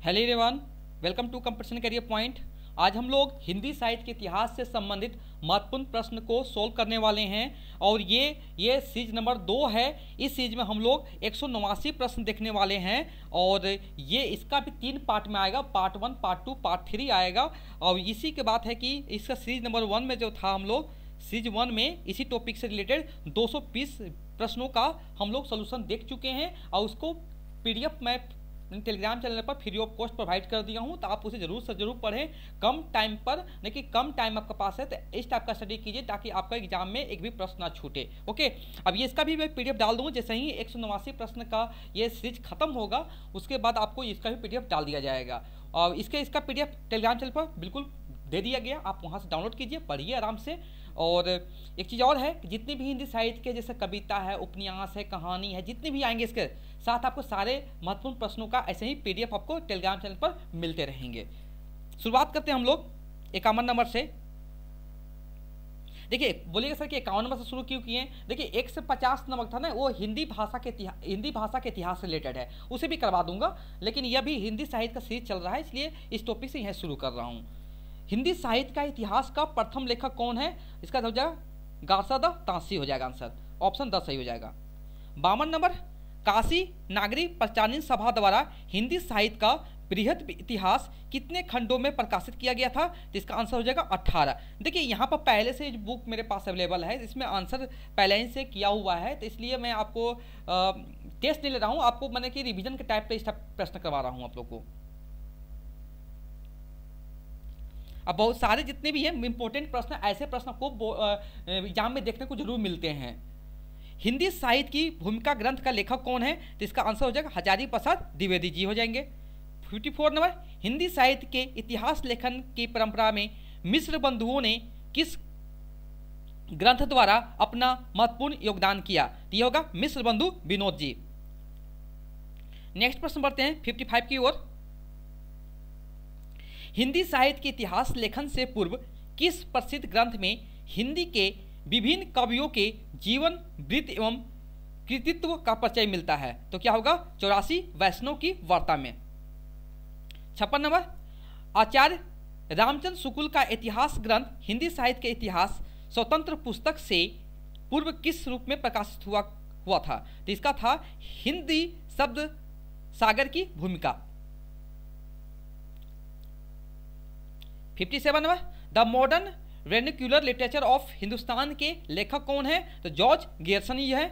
Hello everyone, welcome to competition career point. आज हम लोग हिंदी साहित्य के इतिहास से संबंधित महत्वपूर्ण प्रश्न को सोल्व करने वाले हैं और ये सीरीज नंबर 2 है। इस सीरीज में हम लोग 189 प्रश्न देखने वाले हैं और ये इसका भी 3 पार्ट में आएगा, पार्ट 1, पार्ट 2, पार्ट 3 आएगा। और इसी के बात है कि इसका सीरीज नंबर 1 में जो था, हम लोग सीरीज 1 में इसी टॉपिक से रिलेटेड 220 प्रश्नों का हम लोग सोल्यूशन देख चुके हैं और उसको PDF में टेलीग्राम चैनल पर फ्री ऑफ कॉस्ट प्रोवाइड कर दिया हूं, तो आप उसे जरूर से जरूर पढ़ें। कम टाइम पर, देखिए कम टाइम आपके पास है तो इस टाइप का स्टडी कीजिए ताकि आपका एग्जाम में एक भी प्रश्न ना छूटे। ओके, अब ये इसका भी मैं PDF डाल दूंगा। जैसे ही 189 प्रश्न का ये सीरीज खत्म होगा उसके बाद आपको इसका भी PDF डाल दिया जाएगा और इसका PDF टेलीग्राम चैनल पर बिल्कुल दे दिया गया, आप वहाँ से डाउनलोड कीजिए, पढ़िए आराम से। और एक चीज़ और है कि जितनी भी हिंदी साहित्य के जैसे कविता है, उपन्यास है, कहानी है, जितने भी आएंगे इसके साथ आपको सारे महत्वपूर्ण प्रश्नों का ऐसे ही PDF आपको टेलीग्राम चैनल पर मिलते रहेंगे। शुरुआत करते हैं हम लोग 51 नंबर से। देखिए, बोलिएगा सर कि 51 नंबर से शुरू क्यों किए? देखिए 1 से 50 नंबर था ना, वो हिंदी भाषा के इतिहास से रिलेटेड है, उसे भी करवा दूंगा, लेकिन यह भी हिंदी साहित्य का सीरीज चल रहा है इसलिए इस टॉपिक से यह शुरू कर रहा हूँ। हिंदी साहित्य का इतिहास का प्रथम लेखक कौन है? इसका हो जाएगा गासादा तांसी हो जाएगा आंसर, ऑप्शन 10 सही हो जाएगा। 52 नंबर, काशी नागरी प्रचारणी सभा द्वारा हिंदी साहित्य का बृहद इतिहास कितने खंडों में प्रकाशित किया गया था? तो इसका आंसर हो जाएगा 18। देखिए यहाँ पर पहले से बुक मेरे पास अवेलेबल है, इसमें आंसर पहले ही से किया हुआ है, तो इसलिए मैं आपको टेस्ट नहीं ले रहा हूँ, आपको मैंने कि रिवीजन के टाइप पे इस प्रश्न करवा रहा हूँ आप लोग को। अब बहुत सारे जितने भी हैं इंपॉर्टेंट प्रश्न, ऐसे प्रश्न आपको एग्जाम में देखने को जरूर मिलते हैं। हिंदी साहित्य की भूमिका ग्रंथ का लेखक कौन है? तो इसका आंसर हो जाएगा हजारी प्रसाद द्विवेदी जी हो जाएंगे। 54 नंबर, हिंदी साहित्य के इतिहास लेखन की परंपरा में मिश्र बंधुओं ने किस ग्रंथ द्वारा अपना महत्वपूर्ण योगदान किया? तो यह होगा मिश्र बंधु विनोद जी। नेक्स्ट प्रश्न बढ़ते हैं 55 की ओर। हिंदी साहित्य के इतिहास लेखन से पूर्व किस प्रसिद्ध ग्रंथ में हिंदी के विभिन्न कवियों के जीवन वृत्ति एवं कृतित्व का परिचय मिलता है? तो क्या होगा 84 वैष्णव की वार्ता में। 56 नंबर, आचार्य रामचंद्र शुक्ल का इतिहास ग्रंथ हिंदी साहित्य के इतिहास स्वतंत्र पुस्तक से पूर्व किस रूप में प्रकाशित हुआ था? तो इसका था हिंदी शब्द सागर की भूमिका। 57 number, the modern vernacular literature of Hindustan के लेखक कौन है? तो जॉर्ज गेरसन ही है।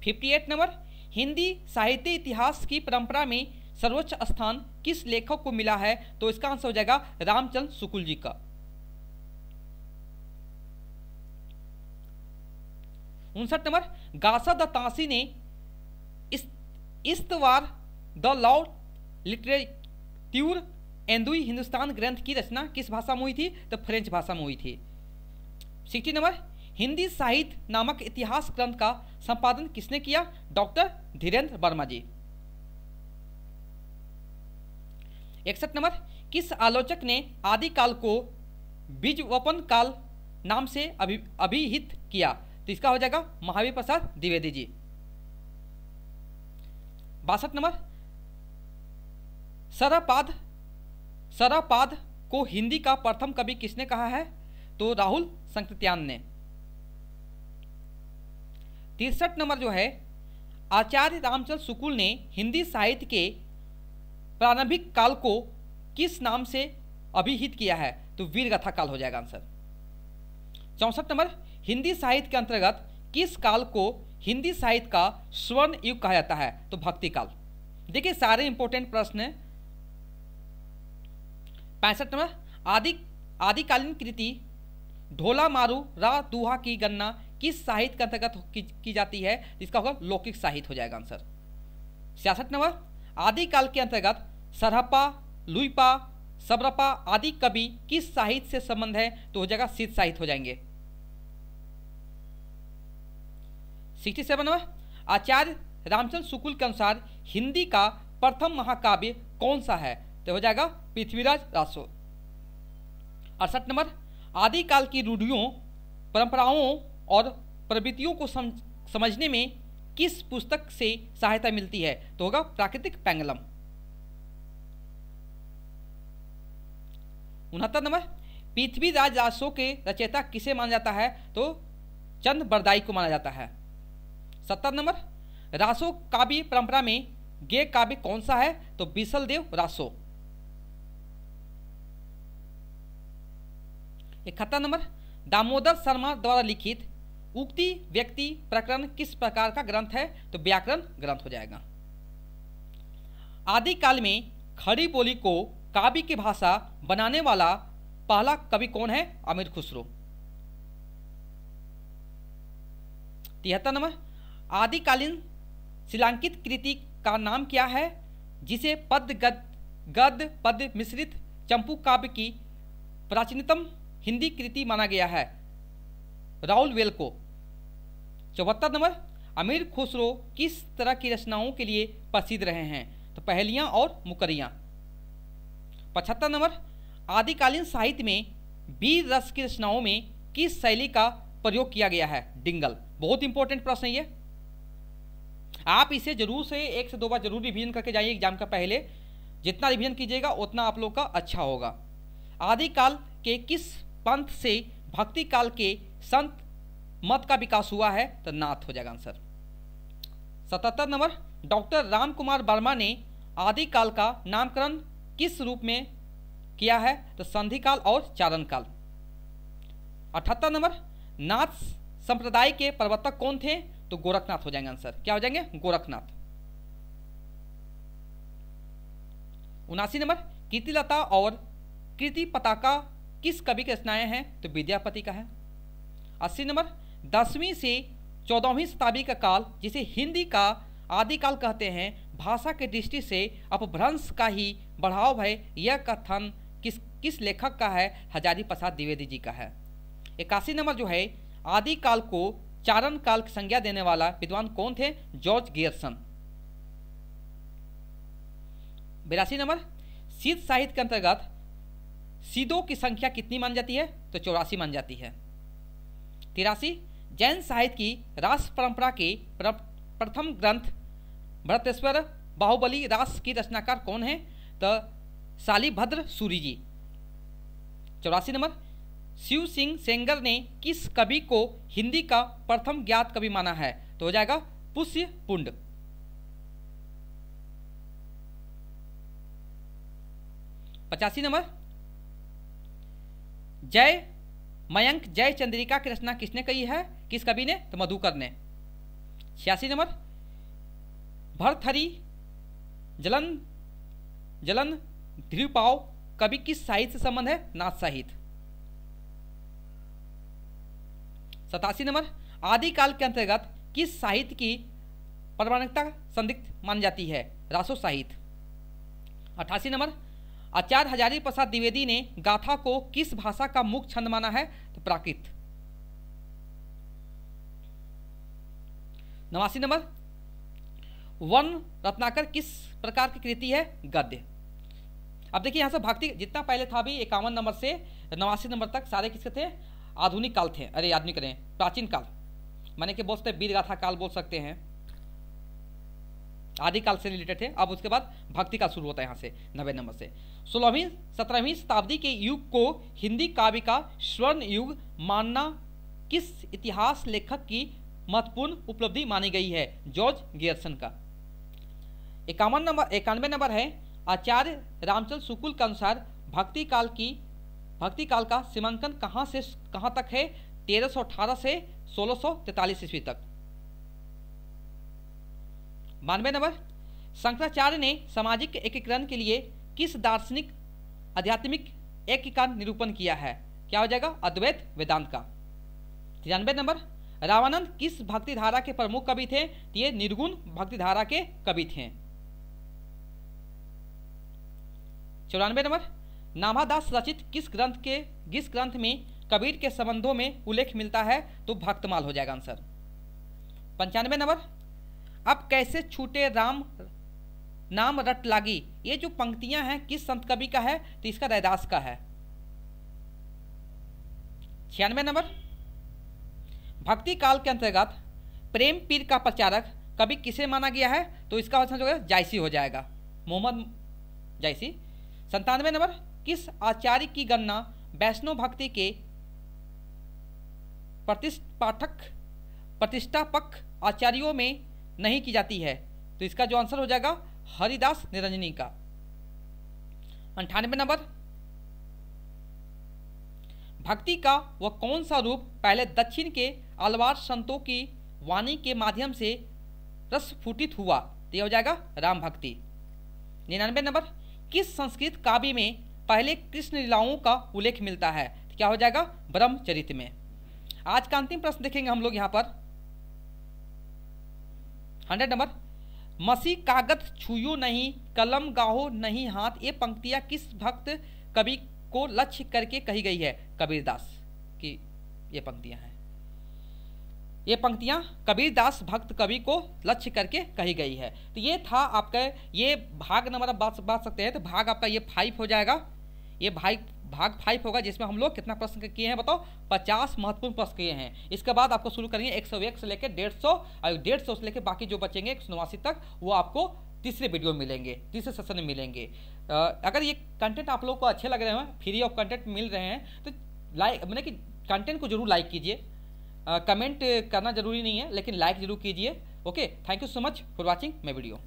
58 नंबर, हिंदी साहित्य इतिहास की परंपरा में सर्वोच्च स्थान किस लेखक को मिला है? तो इसका आंसर हो जाएगा रामचंद्र शुक्ल जी का। 59 नंबर, गासादा तांसी ने इस्तवार द लॉ लिटरेट्यूर एंदुई हिंदुस्तान ग्रंथ की रचना किस भाषा में हुई थी? तो फ्रेंच भाषा में हुई थी। 60 नंबर, हिंदी साहित्य नामक इतिहास ग्रंथ का संपादन किसने किया? डॉक्टर धीरेन्द्र वर्मा जी। 61 नंबर, किस आलोचक ने आदिकाल को बीजवपन काल नाम से अभिहित किया? तो इसका हो जाएगा महावीर प्रसाद द्विवेदी जी। 62 नंबर, सरापाद को हिंदी का प्रथम कवि किसने कहा है? तो राहुल संकृत्यान ने। 63 नंबर जो है, आचार्य रामचंद्र शुक्ल ने हिंदी साहित्य के प्रारंभिक काल को किस नाम से अभिहित किया है? तो वीरगाथा काल हो जाएगा आंसर। 64 नंबर, हिंदी साहित्य के अंतर्गत किस काल को हिंदी साहित्य का स्वर्ण युग कहा जाता है? तो भक्ति काल। देखिए सारे इंपॉर्टेंट प्रश्न हैं। 65 नंबर, आदिकालीन कृति ढोला मारू रा दुहा की गणना किस साहित्य के अंतर्गत की जाती है? इसका होगा लौकिक साहित्य हो जाएगा आंसर। 66 नंबर, आदिकाल के अंतर्गत सरहपा, लुईपा, सबरपा आदि कवि किस साहित्य से संबंध है? तो हो जाएगा सिद्ध साहित्य हो जाएंगे। 67 नंबर, आचार्य रामचंद्र शुक्ल के अनुसार हिंदी का प्रथम महाकाव्य कौन सा है? तो हो जाएगा पृथ्वीराज रासो। 68 नंबर, आदिकाल की रूढ़ियों, परंपराओं और प्रवृत्तियों को समझने में किस पुस्तक से सहायता मिलती है? तो होगा प्राकृतिक पेंगलम। 69 नंबर, पृथ्वीराज रासो के रचयिता किसे माना जाता है? तो चंद बरदाई को माना जाता है। 70 नंबर, रासो काव्य परंपरा में गे काव्य कौन सा है? तो बिसलदेव रासो। 71 नंबर, दामोदर शर्मा द्वारा लिखित उक्ति व्यक्ति प्रकरण किस प्रकार का ग्रंथ है? तो व्याकरण ग्रंथ हो जाएगा। आदिकाल में खड़ी बोली को काव्य की भाषा बनाने वाला पहला कवि कौन है? अमीर खुसरो। 73 नंबर, आदिकालीन शिलांकित कृति का नाम क्या है जिसे गद्य पद्य मिश्रित चंपू काव्य की प्राचीनतम हिंदी कृति माना गया है? राउल वेल को। 74 नंबर, अमीर खुसरो किस तरह की रचनाओं के लिए प्रसिद्ध रहे हैं? तो पहेलियां और मुकरियां। 75 नंबर, आदिकालीन साहित्य में वीर रस की रचनाओं में किस शैली का प्रयोग किया गया है? डिंगल। बहुत इंपॉर्टेंट प्रश्न है ये, आप इसे जरूर से 1 से 2 बार जरूर रिवीजन करके जाइए एग्जाम का पहले। जितना रिवीजन कीजिएगा उतना आप लोग का अच्छा होगा। आदिकाल के किस पंथ से भक्ति काल के संत मत का विकास हुआ है? तो नाथ हो जाएगा answer. 77 number, doctor Ram Kumar Verma ने आदिकाल का नामकरण किस रूप में किया है? तो संधि काल और चारण काल। 78 नंबर, नाथ संप्रदाय के प्रवर्तक कौन थे? तो गोरखनाथ हो जाएंगे आंसर। क्या हो जाएंगे? गोरखनाथ। 79 नंबर, कीर्तिलता और कीर्ति पताका किस कवि की रचनाएं हैं? तो विद्यापति का है। 80 नंबर, 10वीं से 14वीं शताब्दी का काल जिसे हिंदी का आदिकाल कहते हैं, भाषा की दृष्टि से अपभ्रंश का ही बढ़ाव है, यह कथन किस लेखक का है? हजारी प्रसाद द्विवेदी जी का है। 81 नंबर जो है, आदिकाल को चारण काल की संज्ञा देने वाला विद्वान कौन थे? George Gierson. 82 नंबर, सिद्ध साहित्य के अंतर्गत सिद्धों की संख्या कितनी मान जाती है? तो 84 मान जाती है। 83, जैन साहित्य की रास परंपरा के प्रथम ग्रंथ भरतेश्वर बाहुबली रास की रचनाकार कौन है? तो शालिभद्र सूरी जी। 84 नंबर, शिव सिंह सेंगर ने किस कवि को हिंदी का प्रथम ज्ञात कवि माना है? तो हो जाएगा पुष्य पुंड। 85 नंबर, जय मयंक जय चंद्रिका की रचना किसने कही है? किस कवि ने? तो मधुकर ने। 86 नंबर, भरथरी जलन ध्रुपाव कवि किस साहित्य से संबंध है? नाथ साहित्य। 87 नंबर, आदिकाल के अंतर्गत किस साहित्य की प्रमाणिकता संदिग्ध मानी जाती है? रासो साहित्य। 88 नंबर, आचार्य हजारी प्रसाद द्विवेदी ने गाथा को किस भाषा का मुख्य छंद माना है? तो प्राकृत। 89 नंबर, वर्ण रत्नाकर किस प्रकार की कृति है? गद्य। अब देखिए यहां से भक्ति जितना पहले था भी 51 नंबर से 89 नंबर तक सारे किसके थे? आधुनिक काल थे। अरे आधुनिक करें, प्राचीन काल, माने कि बोल सकते वीर गाथा काल बोल सकते हैं, आदिकाल से रिलेटेड थे। अब उसके बाद भक्ति काल शुरू होता है यहाँ से 90 नंबर से। 16वीं 17वीं शताब्दी के युग को हिंदी काव्य का स्वर्ण युग मानना किस इतिहास लेखक की महत्वपूर्ण उपलब्धि मानी गई है? जॉर्ज गियर्सन का। 91 नंबर है, आचार्य रामचंद्र शुक्ल के अनुसार भक्ति काल का सीमांकन कहां से कहां तक है? 1318 से 1643 ईस्वी तक। 92 नंबर, शंकराचार्य ने सामाजिक एकीकरण के लिए किस दार्शनिक आध्यात्मिक एक का निरूपण किया है? क्या हो जाएगा? अद्वैत वेदांत का। 93 नंबर, रामानंद किस भक्ति धारा के प्रमुख कवि थे? ये निर्गुण भक्ति धारा के कवि थे। 94 नंबर, नाभादास रचित किस ग्रंथ में कबीर के संबंधों में उल्लेख मिलता है? तो भक्तमाल हो जाएगा आंसर। 95 नंबर, अब कैसे छूटे राम नाम रट लागी, ये जो पंक्तियां हैं किस संत कवि का है? तो इसका रैदास का है। 96 नंबर, भक्ति काल के अंतर्गत प्रेम पीर का प्रचारक कवि किसे माना गया है? तो इसका आंसर जो है जायसी हो जाएगा, मोहम्मद जायसी। 97 नंबर, किस आचार्य की गणना वैष्णव भक्ति के प्रतिष्ठापक आचार्यों में नहीं की जाती है? तो इसका जो आंसर हो जाएगा हरिदास निरंजनी का। 98 नंबर, भक्ति का वह कौन सा रूप पहले दक्षिण के अलवार संतों की वाणी के माध्यम से रसफूटित हुआ? तो यह हो जाएगा राम भक्ति। 99 नंबर, किस संस्कृत काव्य में पहले कृष्ण लीलाओं का उल्लेख मिलता है? तो क्या हो जाएगा ब्रह्मचरित में। आज का अंतिम प्रश्न देखेंगे हम लोग यहाँ पर 100 नंबर, मसी कागज छुयो नहीं, कलम गाहो नहीं हाथ, ये पंक्तियां किस भक्त कवि को लक्ष्य करके कही गई है? कबीरदास की ये पंक्तियां हैं। ये पंक्तियां कबीरदास भक्त कवि को लक्ष्य करके कही गई है। तो ये था आपका ये भाग नंबर, आप बात सकते हैं। तो भाग आपका ये 5 हो जाएगा। ये भाग 5 होगा, जिसमें हम लोग कितना प्रश्न किए हैं बताओ? 50 महत्वपूर्ण प्रश्न किए हैं। इसके बाद आपको शुरू करेंगे 101 से लेकर 150 और 150 से लेकर बाकी जो बचेंगे 189 तक, वो आपको तीसरे वीडियो में मिलेंगे, तीसरे सेशन में मिलेंगे। अगर ये कंटेंट आप लोग को अच्छे लग रहे हैं, फ्री ऑफ कंटेंट मिल रहे हैं, तो लाइक मैंने कि कंटेंट को जरूर लाइक कीजिए। कमेंट करना जरूरी नहीं है, लेकिन लाइक जरूर कीजिए। Okay, thank you so much for watching my video.